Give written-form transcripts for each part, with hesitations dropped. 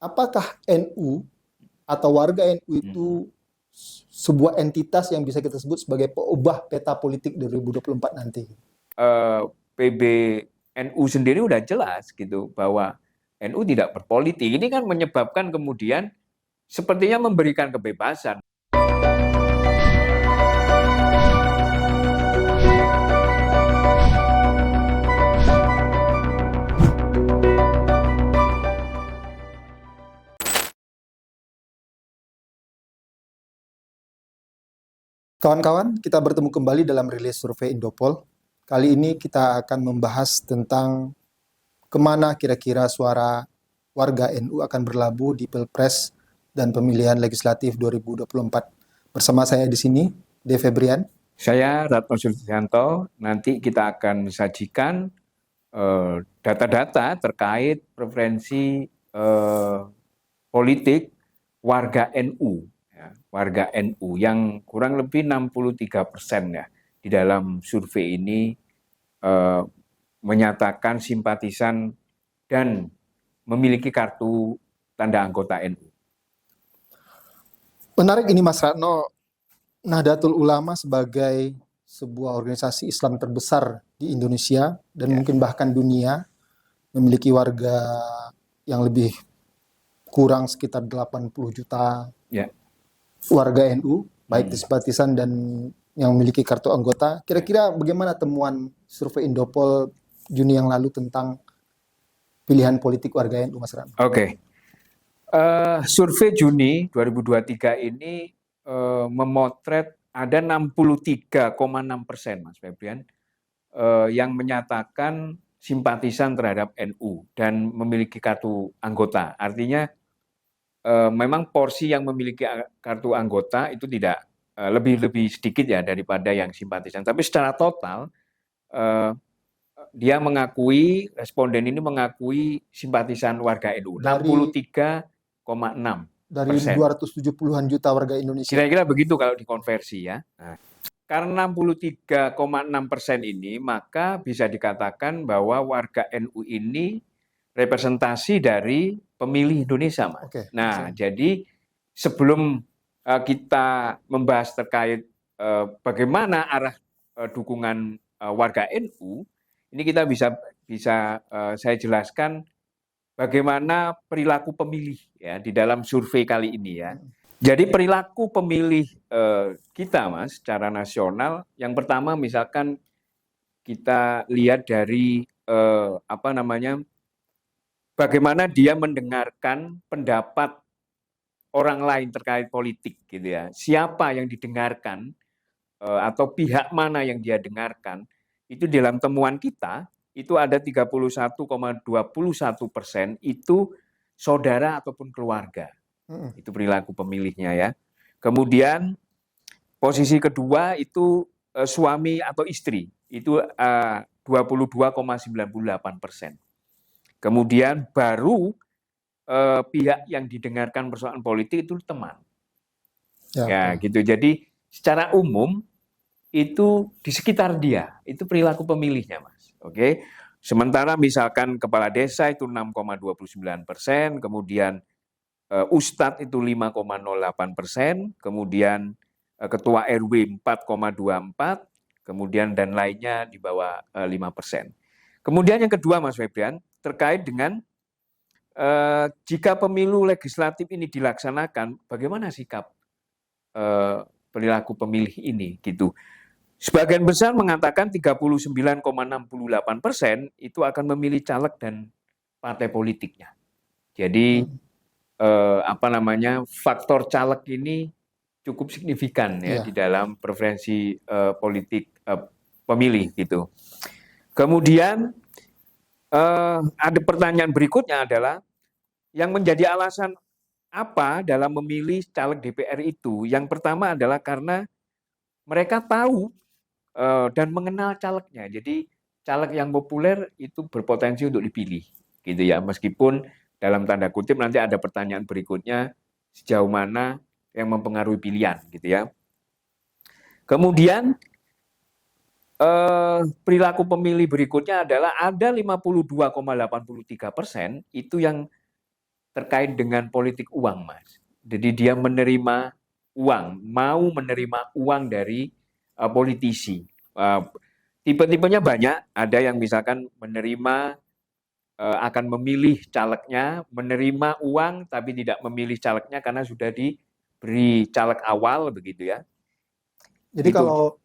apakah NU atau warga NU itu sebuah entitas yang bisa kita sebut sebagai peubah peta politik 2024 nanti? PBNU sendiri udah jelas gitu bahwa NU tidak berpolitik. Ini kan menyebabkan kemudian sepertinya memberikan kebebasan. Kawan-kawan, kita bertemu kembali dalam rilis survei Indopol. Kali ini kita akan membahas tentang kemana kira-kira suara warga NU akan berlabuh di Pilpres dan pemilihan legislatif 2024. Bersama saya di sini, De Febrian. Saya Ratno Sulfianto. Nanti kita akan sajikan data-data terkait preferensi politik warga NU. Warga NU yang kurang lebih 63% ya di dalam survei ini menyatakan simpatisan dan memiliki kartu tanda anggota NU. Menarik ini Mas Ratno, Nahdlatul Ulama sebagai sebuah organisasi Islam terbesar di Indonesia dan mungkin bahkan dunia memiliki warga yang lebih kurang sekitar 80 juta warga NU, baik simpatisan dan yang memiliki kartu anggota. Kira-kira bagaimana temuan survei Indopol Juni yang lalu tentang pilihan politik warga NU, Mas Ram? Oke. Survei Juni 2023 ini memotret ada 63,6%, Mas Febrian, yang menyatakan simpatisan terhadap NU dan memiliki kartu anggota. Artinya memang porsi yang memiliki kartu anggota itu tidak lebih sedikit ya daripada yang simpatisan. Tapi secara total dia mengakui, responden ini mengakui simpatisan warga NU 63,6%. Dari 270-an juta warga Indonesia. Kira-kira begitu kalau dikonversi ya. Nah, karena 63,6% ini, maka bisa dikatakan bahwa warga NU ini representasi dari pemilih Indonesia, Mas. Nah, jadi sebelum kita membahas terkait bagaimana arah dukungan warga NU, ini kita bisa saya jelaskan bagaimana perilaku pemilih ya di dalam survei kali ini ya. Jadi perilaku pemilih kita, Mas, secara nasional, yang pertama misalkan kita lihat dari bagaimana dia mendengarkan pendapat orang lain terkait politik gitu ya. Siapa yang didengarkan atau pihak mana yang dia dengarkan, itu dalam temuan kita itu ada 31,21% itu saudara ataupun keluarga. Itu perilaku pemilihnya ya. Kemudian posisi kedua itu suami atau istri, itu 22,98%. Kemudian baru pihak yang didengarkan persoalan politik itu teman. Ya gitu. Jadi secara umum itu di sekitar dia, itu perilaku pemilihnya, Mas. Oke. Sementara misalkan kepala desa itu 6,29%, kemudian ustadz itu 5,08%, kemudian ketua RW 4,24%, kemudian dan lainnya di bawah 5%. Kemudian yang kedua, Mas Febrian, terkait dengan jika pemilu legislatif ini dilaksanakan, bagaimana sikap perilaku pemilih ini gitu. Sebagian besar mengatakan 39,68% itu akan memilih caleg dan partai politiknya. Jadi faktor caleg ini cukup signifikan ya di dalam preferensi politik pemilih gitu. Kemudian ada pertanyaan berikutnya adalah yang menjadi alasan apa dalam memilih caleg DPR itu? Yang pertama adalah karena mereka tahu dan mengenal calegnya. Jadi caleg yang populer itu berpotensi untuk dipilih, gitu ya. Meskipun dalam tanda kutip nanti ada pertanyaan berikutnya sejauh mana yang mempengaruhi pilihan, gitu ya. Kemudian perilaku pemilih berikutnya adalah ada 52,83% itu yang terkait dengan politik uang, Mas. Jadi dia menerima uang, mau menerima uang dari politisi. Tipe-tipenya banyak, ada yang misalkan menerima akan memilih calegnya, menerima uang tapi tidak memilih calegnya karena sudah diberi caleg awal begitu ya. Jadi Itu kalau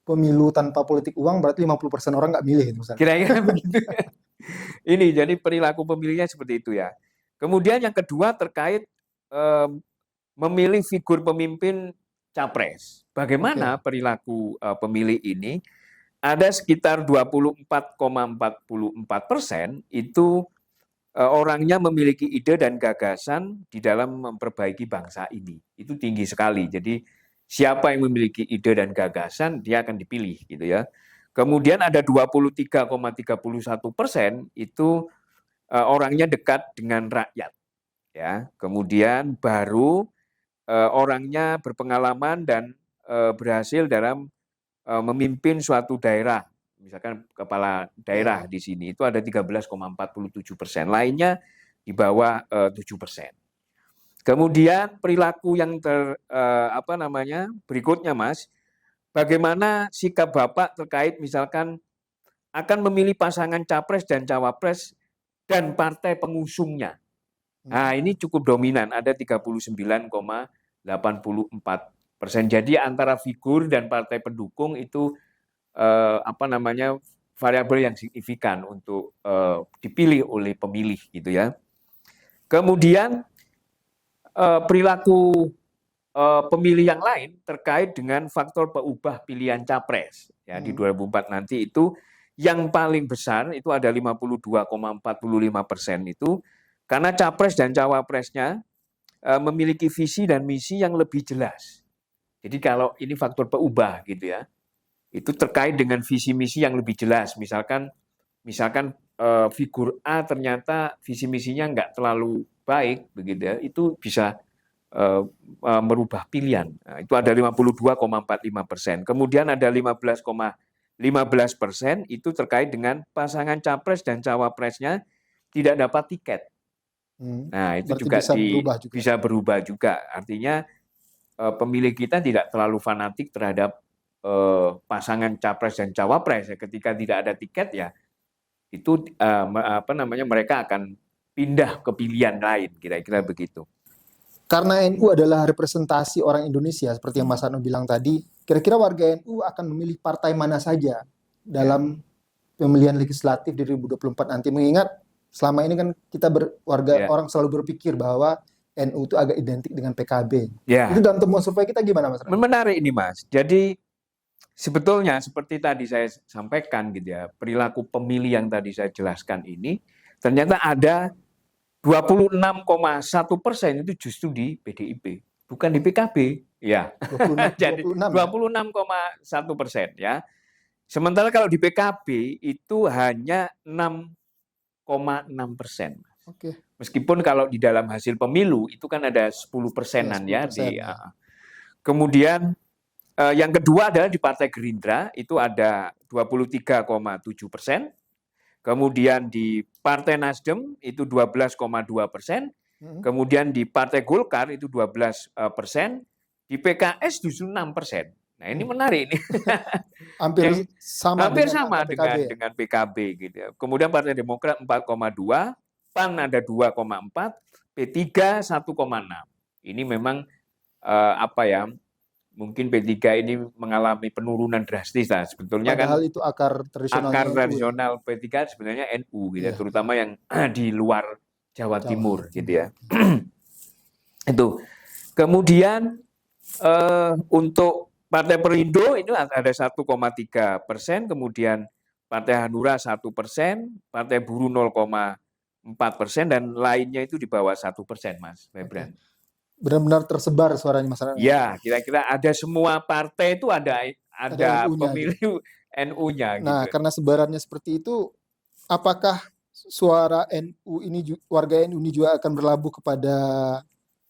pemilu tanpa politik uang berarti 50% orang nggak milih itu, Ustaz. kira-kira begitu. Ini jadi perilaku pemilihnya seperti itu ya. Kemudian yang kedua terkait memilih figur pemimpin capres. Bagaimana perilaku pemilih ini? Ada sekitar 24,44% itu orangnya memiliki ide dan gagasan di dalam memperbaiki bangsa ini. Itu tinggi sekali. Jadi siapa yang memiliki ide dan gagasan, dia akan dipilih gitu ya. Kemudian ada 23,31% itu orangnya dekat dengan rakyat. Ya. Kemudian baru orangnya berpengalaman dan berhasil dalam memimpin suatu daerah, misalkan kepala daerah di sini itu ada 13,47%, lainnya di bawah 7%. Kemudian perilaku yang berikutnya, Mas, bagaimana sikap Bapak terkait misalkan akan memilih pasangan capres dan cawapres dan partai pengusungnya. Nah, ini cukup dominan, ada 39,84%. Jadi antara figur dan partai pendukung itu variabel yang signifikan untuk dipilih oleh pemilih gitu ya. Kemudian perilaku pemilih yang lain terkait dengan faktor pengubah pilihan capres ya di 2004 nanti itu yang paling besar itu ada 52,45% itu karena capres dan cawapresnya memiliki visi dan misi yang lebih jelas. Jadi kalau ini faktor pengubah gitu ya, itu terkait dengan visi misi yang lebih jelas. Misalkan figur A ternyata visi misinya nggak terlalu baik begitu ya, itu bisa merubah pilihan. Nah, itu ada 52,45%. Kemudian ada 15,15% itu terkait dengan pasangan capres dan cawapresnya tidak dapat tiket. Nah, itu juga bisa berubah juga. Artinya pemilih kita tidak terlalu fanatik terhadap pasangan capres dan cawapres. Ketika tidak ada tiket ya itu mereka akan pindah ke pilihan lain, kira-kira begitu. Karena NU adalah representasi orang Indonesia seperti yang Mas Ano bilang tadi, kira-kira warga NU akan memilih partai mana saja dalam pemilihan legislatif di 2024 nanti, mengingat selama ini kan kita orang selalu berpikir bahwa NU itu agak identik dengan PKB. Itu dalam temuan survei kita gimana, Mas? Menarik ini, Mas. Jadi sebetulnya seperti tadi saya sampaikan gitu ya, perilaku pemilih yang tadi saya jelaskan ini ternyata ada 26,1% itu justru di PDIP, bukan di PKB. Ya, 26,1% ya. Sementara kalau di PKB itu hanya 6,6%. Meskipun kalau di dalam hasil pemilu itu kan ada 10%-an ya. Kemudian yang kedua adalah di Partai Gerindra itu ada 23,7%. Kemudian di Partai Nasdem itu 12,2%. Kemudian di Partai Golkar itu 12%. Di PKS justru 6%. Nah, ini menarik nih. Hampir sama dengan PKB gitu ya. Kemudian Partai Demokrat 4,2, PAN ada 2,4, P3 1,6. Ini memang mungkin P3 ini mengalami penurunan drastis lah sebetulnya. Padahal kan itu akar tradisional P3 sebenarnya NU gitu ya, terutama yang di luar Jawa Timur gitu ya. Itu. Kemudian untuk Partai Perindo ini ada 1,3%, kemudian Partai Hanura 1%, Partai Buruh 0,4%, dan lainnya itu di bawah 1%, Mas Febran. Benar-benar tersebar suaranya masyarakat. Ya, kira-kira ada semua partai itu ada pemilih NU-nya. Nah, karena sebarannya seperti itu, apakah suara NU ini, warga NU ini juga akan berlabuh kepada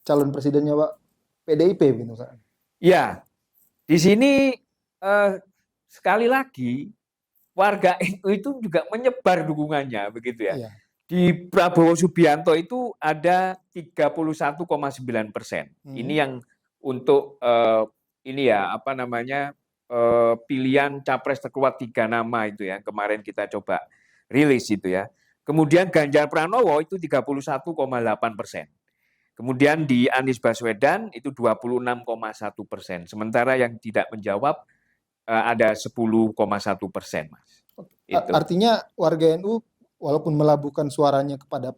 calon presidennya Pak PDIP gitu? Ya, di sini sekali lagi warga NU itu juga menyebar dukungannya begitu ya. Di Prabowo Subianto itu ada 31,9%. Ini yang untuk ini ya apa namanya pilihan capres terkuat 3 nama itu ya, kemarin kita coba rilis itu ya. Kemudian Ganjar Pranowo itu 31,8%. Kemudian di Anies Baswedan itu 26,1%. Sementara yang tidak menjawab ada 10,1%, Mas. Itu. Artinya warga NU walaupun melabuhkan suaranya kepada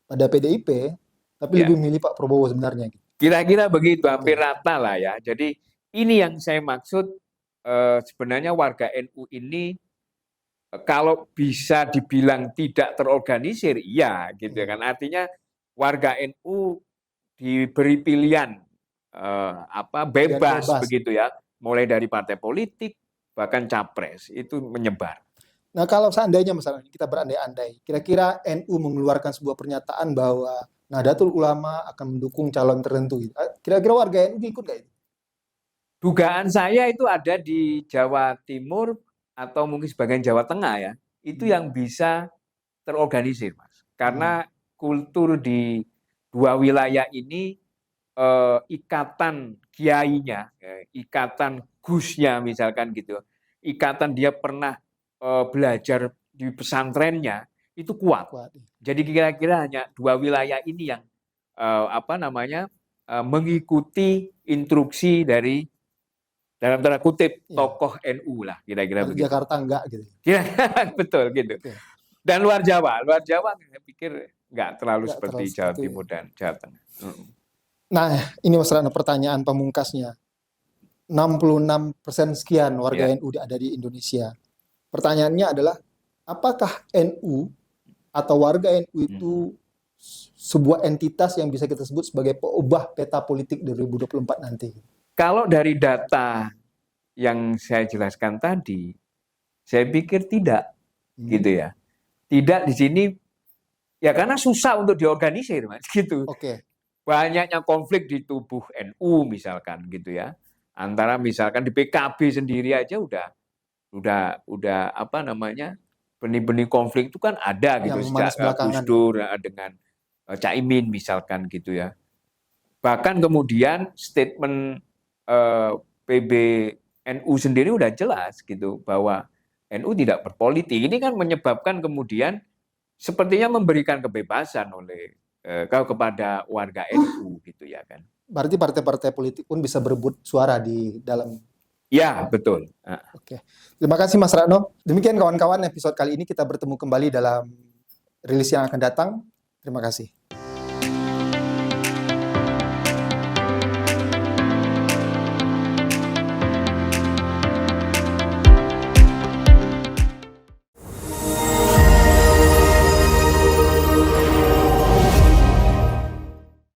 PDIP, tapi lebih memilih Pak Prabowo sebenarnya. Kira-kira begitu, hampir rata lah ya. Jadi ini yang saya maksud, sebenarnya warga NU ini kalau bisa dibilang tidak terorganisir, iya gitu kan. Artinya warga NU diberi pilihan bebas begitu ya, mulai dari partai politik bahkan capres itu menyebar. Nah, kalau seandainya misalnya kita berandai-andai, kira-kira NU mengeluarkan sebuah pernyataan bahwa Nahdlatul Ulama akan mendukung calon tertentu, kira-kira warga NU ikut nggak itu? Dugaan saya itu ada di Jawa Timur atau mungkin sebagian Jawa Tengah ya, itu yang bisa terorganisir, Mas. Karena kultur di 2 wilayah ini ikatan kiainya, ikatan gusnya misalkan gitu, ikatan dia pernah belajar di pesantrennya itu kuat. Jadi kira-kira hanya 2 wilayah ini yang mengikuti instruksi dari dalam tanda kutip tokoh NU lah kira-kira begitu. Jakarta enggak gitu. Betul gitu. Dan luar Jawa saya pikir enggak terlalu seperti Jawa Timur dan Jawa Tengah. Nah, ini Mas Rano pertanyaan pamungkasnya. 66% sekian warga NU ada di Indonesia. Pertanyaannya adalah, apakah NU atau warga NU itu sebuah entitas yang bisa kita sebut sebagai peubah peta politik 2024 nanti? Kalau dari data yang saya jelaskan tadi, saya pikir tidak, gitu ya. Tidak di sini, ya karena susah untuk diorganisir, Mas, gitu. Banyaknya konflik di tubuh NU misalkan, gitu ya. Antara misalkan di PKB sendiri aja udah benih-benih konflik itu kan ada gitu sejak Gus Dur dengan Caimin misalkan gitu ya. Bahkan kemudian statement PBNU sendiri udah jelas gitu bahwa NU tidak berpolitik. Ini kan menyebabkan kemudian sepertinya memberikan kebebasan oleh kepada warga NU gitu ya kan. Berarti partai-partai politik pun bisa berebut suara di dalam. Ya, betul. Oke. Terima kasih Mas Rano. Demikian kawan-kawan episode kali ini, kita bertemu kembali dalam rilis yang akan datang. Terima kasih.